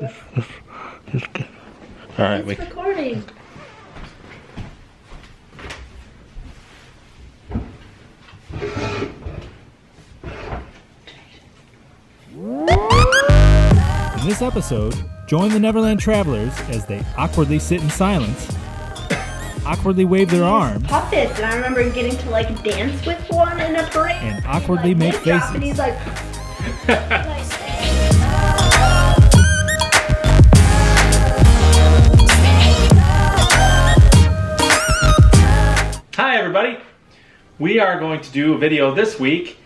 Just good. All right, It's recording. In this episode, join the Neverland travelers as they awkwardly sit in silence, awkwardly wave their arms, Puppets, and I remember getting to like dance with one in a parade. and awkwardly make Mic drop, and faces. he's like, Hi everybody! We are going to do a video this week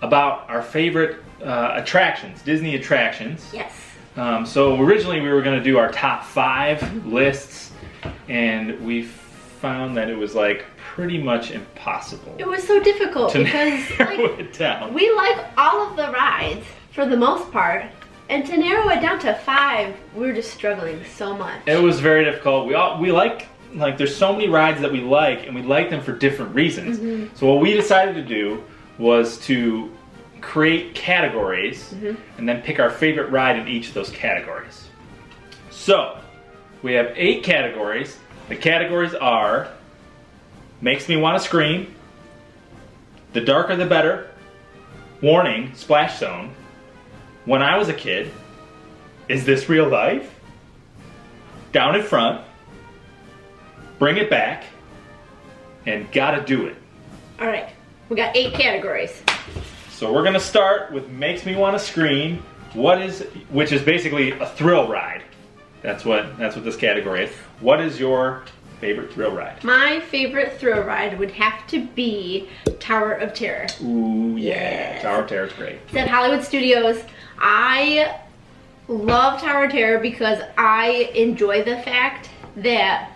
about our favorite attractions, Disney attractions. yes. So originally we were going to do our top 5 lists, and we found that it was like pretty much impossible It was so difficult to because narrow like, it down. we like all of the rides for the most part, and to narrow it down to 5, we were just struggling so much. It was very difficult. We like there's so many rides that we like, and we like them for different reasons. Mm-hmm. So what we decided to do was to create categories and then pick our favorite ride in each of those categories. So we have 8 categories. The categories are Makes Me Want to Scream, The Darker the Better, Warning, Splash Zone, When I Was a Kid, Is This Real Life, Down in Front, Bring It Back, and Gotta Do It. All right, we got 8 categories. So we're gonna start with Makes Me Want to Scream, which is basically a thrill ride. That's what this category is. What is your favorite thrill ride? My favorite thrill ride would have to be Tower of Terror. Ooh, yeah. Yes. Tower of Terror is great. It's at Hollywood Studios. I love Tower of Terror because I enjoy the fact that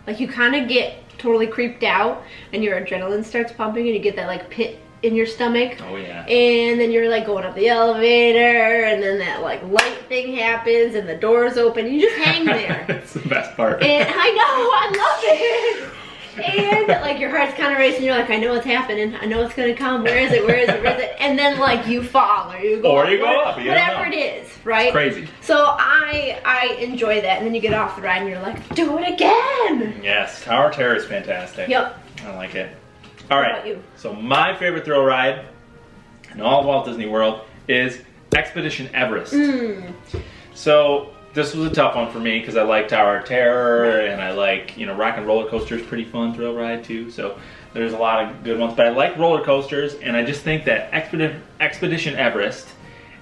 like you kind of get totally creeped out and your adrenaline starts pumping and you get that like pit in your stomach. Oh yeah. And then you're like going up the elevator and then that like light thing happens and the doors open and you just hang there. That's the best part. And I know, I love it. And like your heart's kind of racing. You're like, I know what's happening. I know it's gonna come. Where is it? Where is it? Where is it? And then like you fall or you go up, You don't whatever know. it is, right? It's crazy. So I enjoy that. And then you get off the ride and you're like, do it again. Yes, Tower of Terror is fantastic. Yep. I like it. All What right. about you? So my favorite thrill ride in all of Walt Disney World is Expedition Everest. So this was a tough one for me because I like Tower of Terror and I like, Rock and Roller Coaster is pretty fun thrill ride too. So there's a lot of good ones, but I like roller coasters, and I just think that Expedition Everest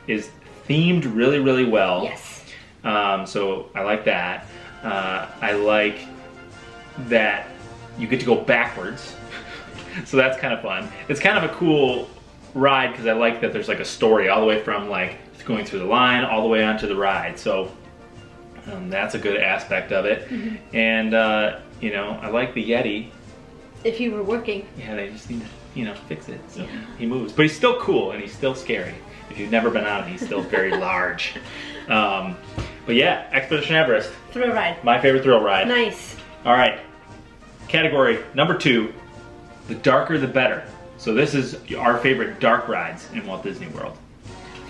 is themed really, really well. Yes. So I like that. I like that you get to go backwards. So that's kind of fun. It's kind of a cool ride because I like that there's like a story all the way from like going through the line all the way onto the ride. So that's a good aspect of it. And I like the Yeti. If you were working. Yeah, they just need to fix it so he moves. But he's still cool and he's still scary. If you've never been on it, he's still very large. But yeah, Expedition Everest. Thrill ride. My favorite thrill ride. Nice. All right. Category number 2. The darker the better. So this is our favorite dark rides in Walt Disney World.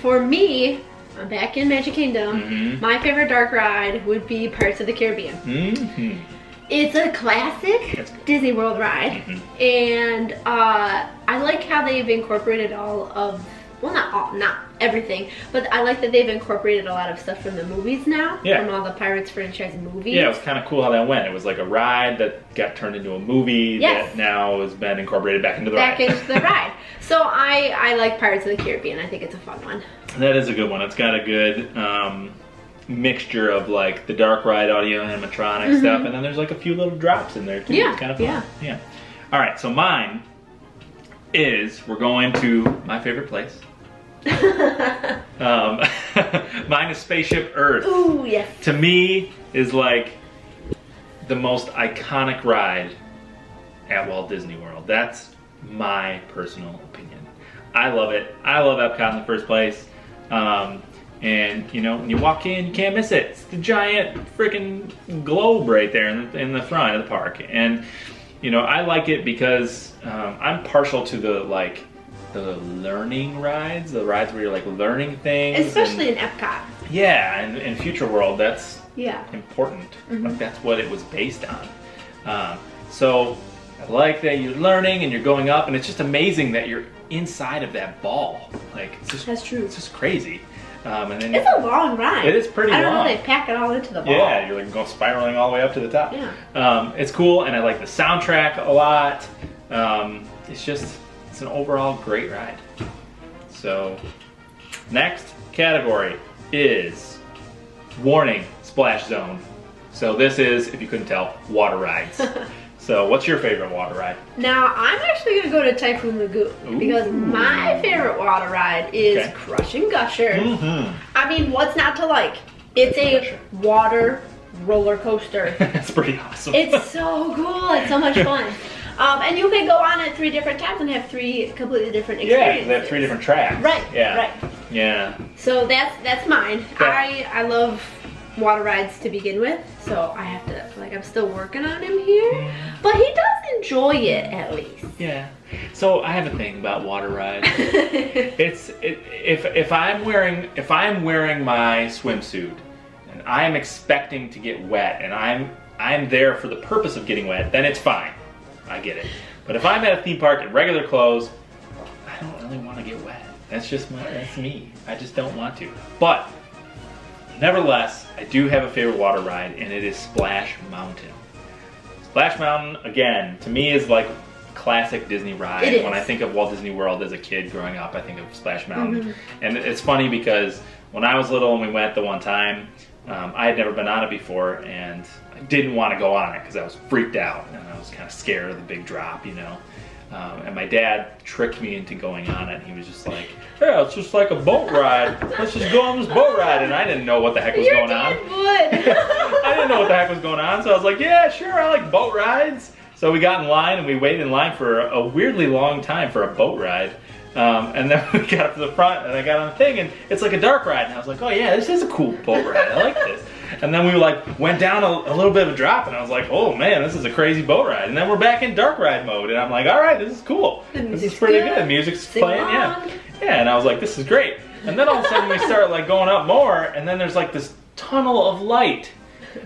For me, I'm back in Magic Kingdom. My favorite dark ride would be Pirates of the Caribbean. It's a classic Disney World ride, and I like how they've incorporated all of, well, not everything, but I like that they've incorporated a lot of stuff from the movies now, from all the Pirates franchise movies. Yeah, it was kind of cool how that went. It was like a ride that got turned into a movie that now has been incorporated back into the ride. Back into the ride. So I like Pirates of the Caribbean. I think it's a fun one. That is a good one. It's got a good mixture of like the dark ride audio animatronic stuff, and then there's like a few little drops in there too. Yeah, It's kind of fun. Yeah. All right, so mine is, we're going to my favorite place. Mine is Spaceship Earth. Ooh, yes. To me is like the most iconic ride at Walt Disney World. That's my personal opinion. I love it. I love Epcot in the first place. And when you walk in, you can't miss it. It's the giant freaking globe right there in the front of the park. And I like it because I'm partial to the learning rides, the rides where you're like learning things. Especially in Epcot. Yeah, and in Future World, that's Yeah. important. Like, that's what it was based on. So I like that you're learning and you're going up, and it's just amazing that you're inside of that ball. Like, it's just, That's true. It's just crazy. And then It's a long ride. It is pretty long. I don't know they pack it all into the ball. Yeah, you're like going spiraling all the way up to the top. Yeah. It's cool, and I like the soundtrack a lot. It's an overall great ride. So, next category is warning, splash zone. So this is, if you couldn't tell, water rides. So what's your favorite water ride? Now, I'm actually going to go to Typhoon Lagoon because my favorite water ride is Crushin Gusher. I mean, what's not to like? It's a water roller coaster. It's pretty awesome. It's so cool. It's so much fun. And you can go on at 3 different times and have 3 completely different experiences. Yeah, they have 3 different tracks. Right, yeah. right. Yeah. So that's mine. I love water rides to begin with, so I have to, like, I'm still working on him here, but he does enjoy it at least. Yeah. So I have a thing about water rides. If I'm wearing my swimsuit and I'm expecting to get wet and I'm there for the purpose of getting wet, then it's fine. I get it. But if I'm at a theme park in regular clothes, I don't really want to get wet. That's me. I just don't want to. But nevertheless, I do have a favorite water ride, and it is Splash Mountain. Splash Mountain, again, to me is like a classic Disney ride. It is. When I think of Walt Disney World as a kid growing up, I think of Splash Mountain. And it's funny because when I was little and we went the one time, I had never been on it before, and I didn't want to go on it because I was freaked out, and I was kind of scared of the big drop, you know. And my dad tricked me into going on it. He was just like, "Yeah, it's just like a boat ride. Let's just go on this boat ride." And I didn't know what the heck was going on. I didn't know what the heck was going on, so I was like, "Yeah, sure, I like boat rides." So we got in line, and we waited in line for a weirdly long time for a boat ride. And then we got up to the front, and I got on the thing, and it's like a dark ride. And I was like, "Oh yeah, this is a cool boat ride. I like this." And then we like went down a little bit of a drop, and I was like, "Oh man, this is a crazy boat ride." And then we're back in dark ride mode, and I'm like, "All right, this is cool. This is pretty good. Music's playing, yeah." And I was like, "This is great." And then all of a sudden we start like going up more, and then there's like this tunnel of light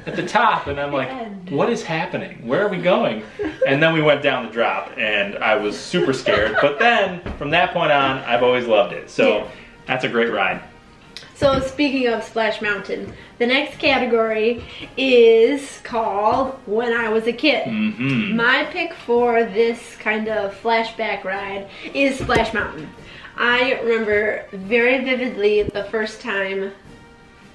at the top, and I'm like, "What is happening? Where are we going?" And then we went down the drop, and I was super scared. But then from that point on, I've always loved it. So that's a great ride. So speaking of Splash Mountain, the next category is called When I Was a Kid. My pick for this kind of flashback ride is Splash Mountain. I remember very vividly the first time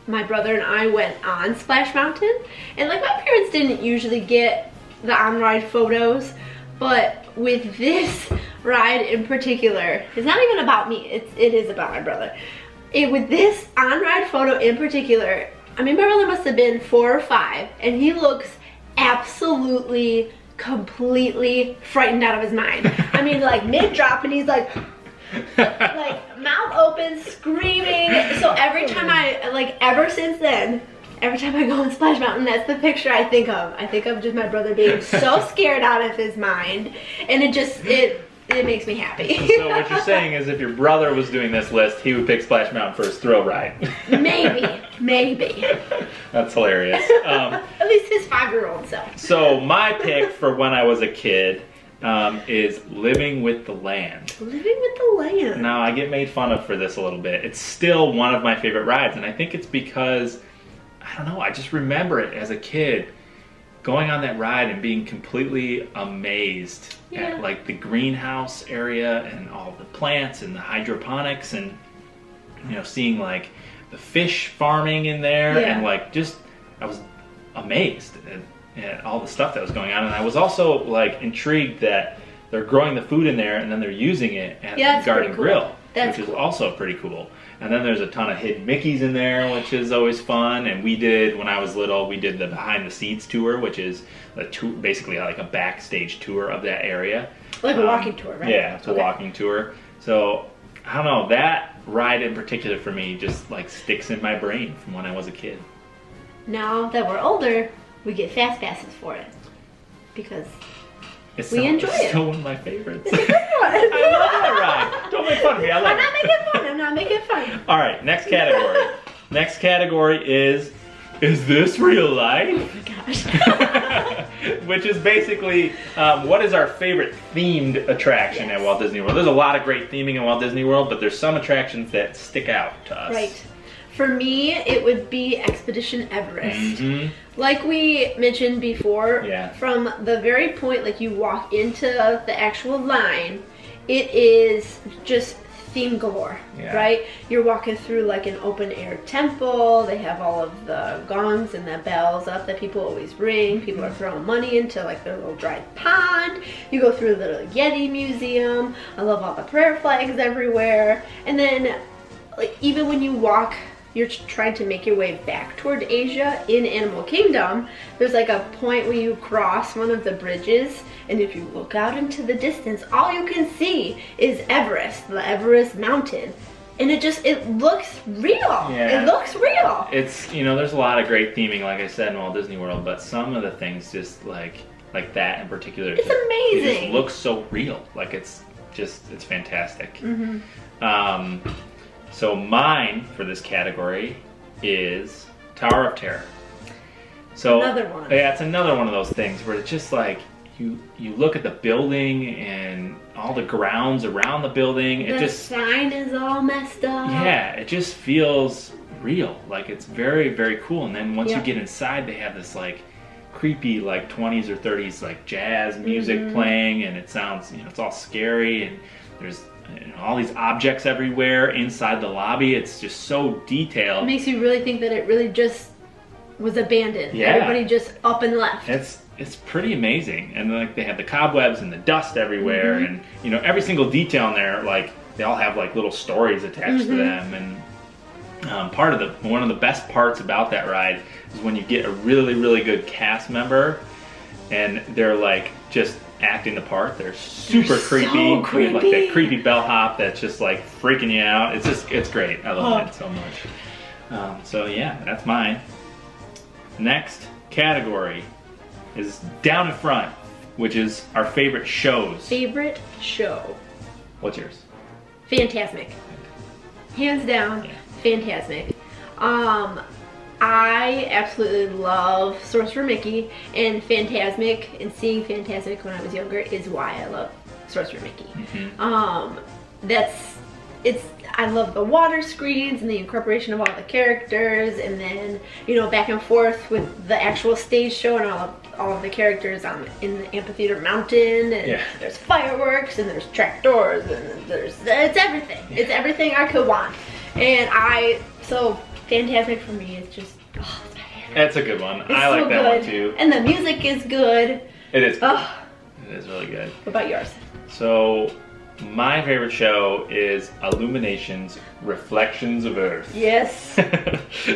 my brother and I went on Splash Mountain. And like, my parents didn't usually get the on-ride photos, but with this ride in particular, it's not even about me, it is about my brother. With this on-ride photo in particular, I mean, my brother must have been 4 or 5, and he looks absolutely, completely frightened out of his mind. I mean, like mid-drop, and he's like mouth open, screaming. So every time ever since then, every time I go on Splash Mountain, that's the picture I think of. I think of just my brother being so scared out of his mind, and it makes me happy. So what you're saying is if your brother was doing this list, he would pick Splash Mountain for his thrill ride. Maybe. That's hilarious. At least his 5-year-old self. So my pick for when I was a kid is Living with the Land. Living with the Land. Now, I get made fun of for this a little bit. It's still one of my favorite rides, and I think it's because, I don't know, I just remember it as a kid going on that ride and being completely amazed at like the greenhouse area and all the plants and the hydroponics, and you know, seeing like the fish farming in there, and like just I was amazed at all the stuff that was going on. And I was also like intrigued that they're growing the food in there and then they're using it at the Garden Grill, which is also pretty cool. And then there's a ton of hidden Mickeys in there, which is always fun. And when I was little, we did the behind the scenes tour, which is basically like a backstage tour of that area. Like a walking tour, right? Yeah, it's a walking tour. So, I don't know, that ride in particular for me just like sticks in my brain from when I was a kid. Now that we're older, we get fast passes for it because we enjoy it. It's still one of my favorites. It's a good one. I love that ride. Don't make fun of me. I love I'm not making fun. All right, next category. Next category is this real life? Oh my gosh. Which is basically, what is our favorite themed attraction at Walt Disney World? There's a lot of great theming at Walt Disney World, but there's some attractions that stick out to us. Right. For me, it would be Expedition Everest. Mm-hmm. Like we mentioned before, Yeah. from the very point like you walk into the actual line, it is just theme galore, right? You're walking through like an open air temple. They have all of the gongs and the bells up that people always ring. People are throwing money into like their little dried pond. You go through the little Yeti museum. I love all the prayer flags everywhere. And then like even when you walk, you're trying to make your way back toward Asia in Animal Kingdom, there's like a point where you cross one of the bridges, and if you look out into the distance, all you can see is Everest, the Everest mountain. And it looks real. Yeah. It looks real. It's, there's a lot of great theming, like I said, in Walt Disney World, but some of the things just like that in particular. It's amazing. It just looks so real. Like it's fantastic. Mm-hmm. So mine for this category is Tower of Terror. So Another one. Yeah, it's another one of those things where it's just like you look at the building and all the grounds around the building. The sign is all messed up. Yeah, it just feels real. Like it's very, very cool. And then once you get inside, they have this like creepy like 20s or 30s like jazz music playing, and it sounds, it's all scary, and there's all these objects everywhere inside the lobby. It's just so detailed. It makes you really think that it really just was abandoned. Yeah. Everybody just up and left. It's pretty amazing. And like they have the cobwebs and the dust everywhere, and every single detail in there, like they all have like little stories attached to them. And one of the best parts about that ride is when you get a really, really good cast member and they're like just acting the part. They're super creepy. So creepy. Like that creepy bellhop that's just like freaking you out. It's great. I love it so much. So yeah, that's mine. Next category is down in front, which is our favorite shows. Favorite show? What's yours? Fantasmic. Hands down, Fantasmic. I absolutely love Sorcerer Mickey, and Fantasmic, and seeing Fantasmic when I was younger is why I love Sorcerer Mickey. I love the water screens and the incorporation of all the characters, and then back and forth with the actual stage show and all of the characters in the amphitheater mountain, and there's fireworks and there's trapdoors and it's everything. It's everything I could want. And so Fantasmic for me is just That's a good one. It's I like so that good. one too. And the music is good. It is good. Oh. It is really good. What about yours? So my favorite show is Illuminations, Reflections of Earth. Yes.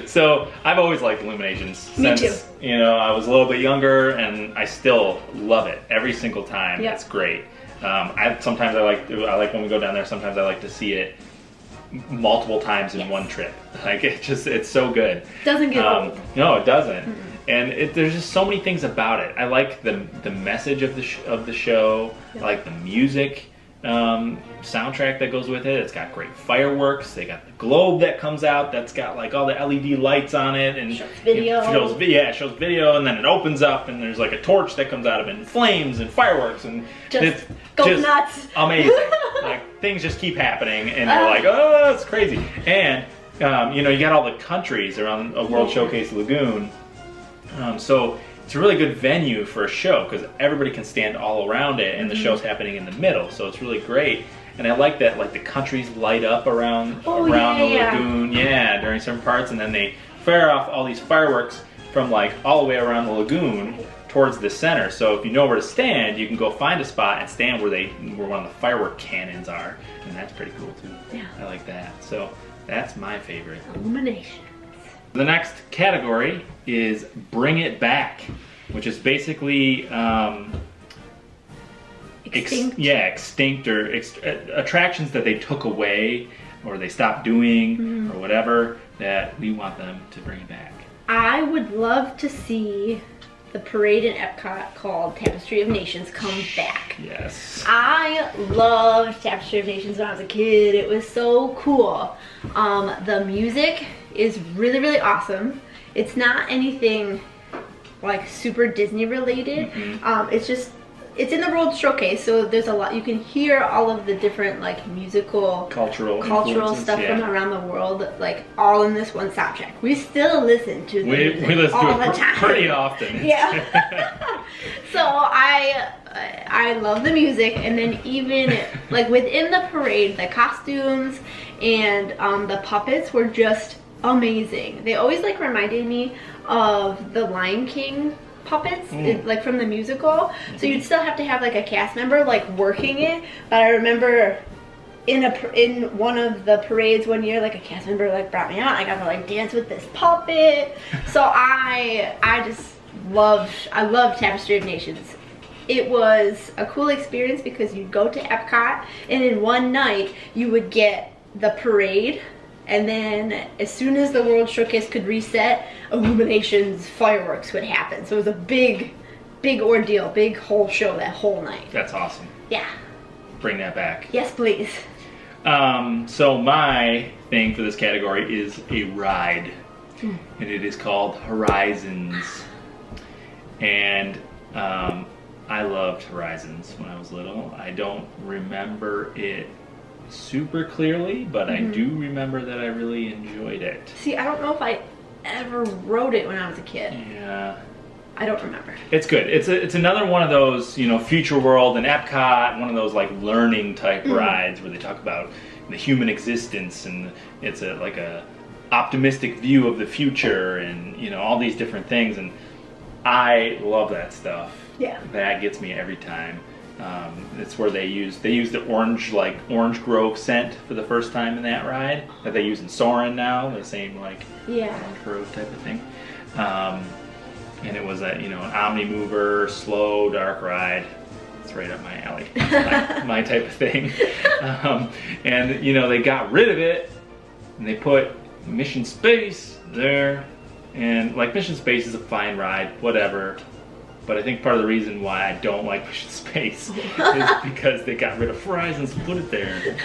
So I've always liked Illuminations Me since too. I was a little bit younger, and I still love it every single time. Yep. It's great. Sometimes I like when we go down there. Sometimes I like to see it multiple times in one trip. Like it's so good. Doesn't get old. No, it doesn't. And there's just so many things about it. I like the message of the show. Yep. I like the music soundtrack that goes with it. It's got great fireworks. They got the globe that comes out that's got like all the LED lights on it, and shows video. It shows video, and then it opens up and there's like a torch that comes out of it, and flames and fireworks, and Just go nuts. Amazing. Like things just keep happening, and you're like, oh, it's crazy. And you got all the countries around a World Showcase Lagoon, so it's a really good venue for a show because everybody can stand all around it, and the show's happening in the middle, so it's really great. And I like that, like the countries light up around the lagoon, during certain parts, and then they fire off all these fireworks from like all the way around the lagoon towards the center. So if you know where to stand, you can go find a spot and stand where one of the firework cannons are, and that's pretty cool too. Yeah. I like that. So that's my favorite. Illumination. The next category is Bring It Back, which is basically extinct or attractions that they took away or they stopped doing or whatever, that we want them to bring back. I would love to see the parade in Epcot called Tapestry of Nations come back. Yes. I loved Tapestry of Nations when I was a kid. It was so cool. The music is really, really awesome. It's not anything like super Disney related. It's in the World Showcase, so there's a lot. You can hear all of the different like musical, cultural stuff from around the world, like all in this one soundtrack. We still listen to the we listen all to it the time. pretty often. Yeah. So I love the music, and then even like within the parade, the costumes and the puppets were just amazing. They always like reminded me of the Lion King puppets, like from the musical. So you'd still have to have like a cast member like working it. But I remember in one of the parades one year, like a cast member like brought me out. I got to like dance with this puppet. So I loved Tapestry of Nations. It was a cool experience because you'd go to Epcot, and in one night you would get the parade. And then as soon as the World Showcase could reset, Illuminations fireworks would happen. So it was a big ordeal, big whole show that whole night. That's awesome. Yeah. Bring that back. Yes, please. So my thing for this category is a ride. And it is called Horizons. And I loved Horizons when I was little. I don't remember it super clearly, but I do remember that I really enjoyed it. See, I don't know if I ever rode it when I was a kid. Yeah. I don't remember. It's good. It's another one of those, Future World and Epcot, one of those like learning type rides where they talk about the human existence, and it's like a optimistic view of the future, and all these different things, and I love that stuff. Yeah. That gets me every time. It's where they use the orange grove scent for the first time in that ride that they use in Soarin' now, the same orange grove type of thing. And it was an omni mover, slow, dark ride. It's right up my alley. It's my type of thing. And they got rid of it and they put Mission Space there, and like Mission Space is a fine ride, whatever. But I think part of the reason why I don't like Mission Space is because they got rid of Horizons and put it there.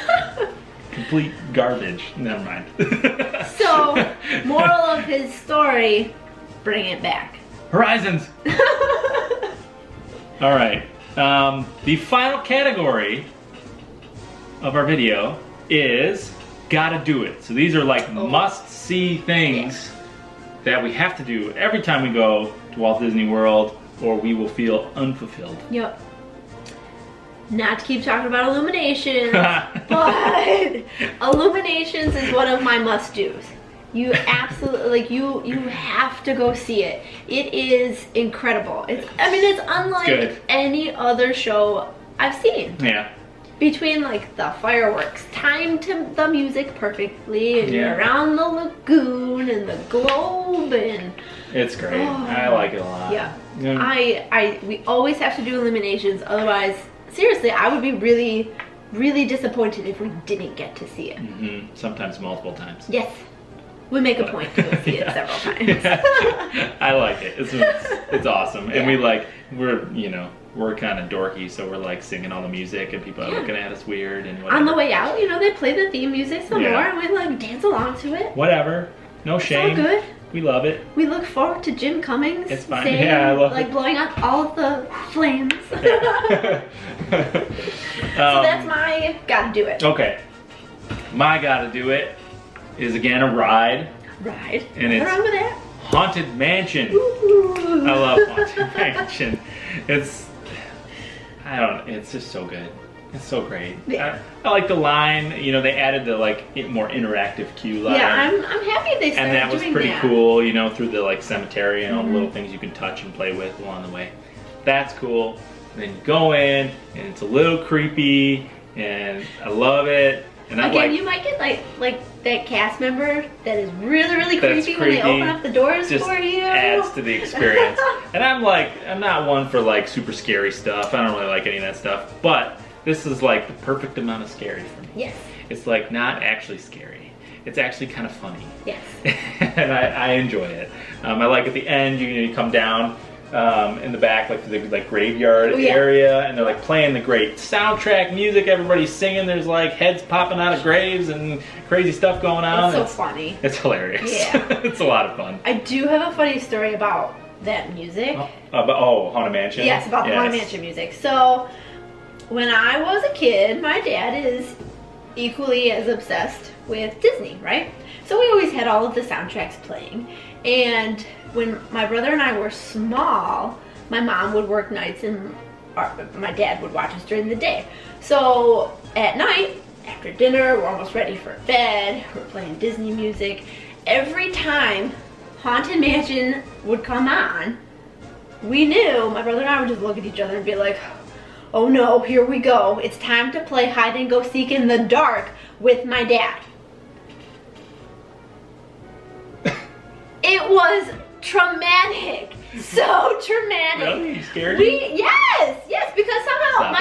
Complete garbage. Never mind. So, moral of his story, bring it back. Horizons! Alright. The final category of our video is Gotta Do It. So these are like must-see things that we have to do every time we go to Walt Disney World, or we will feel unfulfilled. Yep. Not to keep talking about Illuminations, but Illuminations is one of my must-dos. You absolutely, you have to go see it. It is incredible. It's unlike any other show I've seen. Yeah. Between like the fireworks, timed to the music perfectly, and you're around the lagoon and the globe, and it's great. I like it a lot. Yeah. We always have to do Illuminations, otherwise, seriously, I would be really, really disappointed if we didn't get to see it. Sometimes multiple times. Yes. We make a point to go see it several times. I like it. It's awesome. And we're kind of dorky, so we're like singing all the music and people are looking at us weird and whatever. On the way out, they play the theme music some more, and we like dance along to it. Whatever. No shame. It's all good. We love it. We look forward to Jim Cummings. It's fine. Saying, I love it. Like blowing out all of the flames. So that's my gotta do it. Okay. My gotta do it is again a ride. Ride. And it's wrong with that? Haunted Mansion. Ooh. I love Haunted Mansion. It's just so good. It's so great. Yeah. I like the line, they added the more interactive cue line. Yeah, I'm happy they started doing that. And that was pretty cool, through the cemetery and all the little things you can touch and play with along the way. That's cool. And then you go in and it's a little creepy and I love it. And you might get like that cast member that is really, really creepy when they open up the doors just for you. Adds to the experience. And I'm not one for super scary stuff. I don't really like any of that stuff. But this is the perfect amount of scary for me. Yes. It's not actually scary. It's actually kind of funny. Yes. And I enjoy it. I like at the end you come down in the back, like the graveyard area, and they're like playing the great soundtrack music. Everybody's singing. There's like heads popping out of graves and crazy stuff going on. It's so funny. It's hilarious. Yeah. It's a lot of fun. I do have a funny story about that music. Haunted Mansion? Yes, about the Haunted Mansion music. So, when I was a kid, my dad is equally as obsessed with Disney, right? So we always had all of the soundtracks playing. And when my brother and I were small, my mom would work nights and my dad would watch us during the day. So at night, after dinner, we're almost ready for bed, we're playing Disney music. Every time Haunted Mansion would come on, we knew, my brother and I would just look at each other and be like, oh no, here we go. It's time to play hide and go seek in the dark with my dad. It was traumatic. So traumatic. Really? You scared you? Yes, because somehow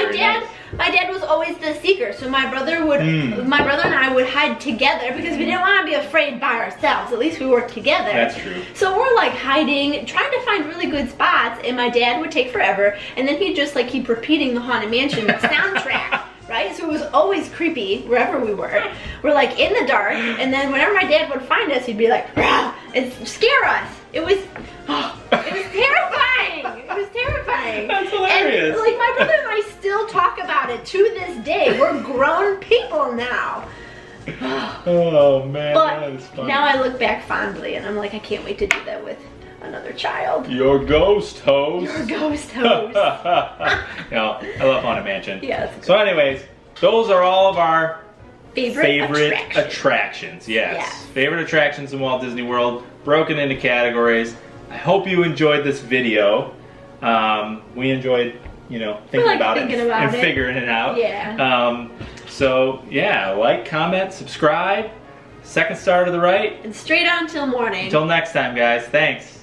my dad was always the seeker. So my brother and I would hide together because we didn't want to be afraid by ourselves. At least we were together. That's true. So we're like hiding, trying to find really good spots, and my dad would take forever, and then he'd just like keep repeating the Haunted Mansion soundtrack. Right? So it was always creepy wherever we were. We're like in the dark, and then whenever my dad would find us, he'd be like, rah, and scare us. It was terrifying. It was terrifying. That's hilarious. And like my brother and I still talk about it to this day. We're grown people now. Oh man, but that is funny. Now I look back fondly, and I'm like, I can't wait to do that with another child. Your ghost host. Your ghost host. I love Haunted Mansion. Yes. So anyways, those are all of our favorite attractions. Yes. Favorite attractions in Walt Disney World, broken into categories. I hope you enjoyed this video. We enjoyed, thinking about it and figuring it out. Yeah. So yeah, like, comment, subscribe. Second star to the right. And straight on till morning. Until next time, guys. Thanks.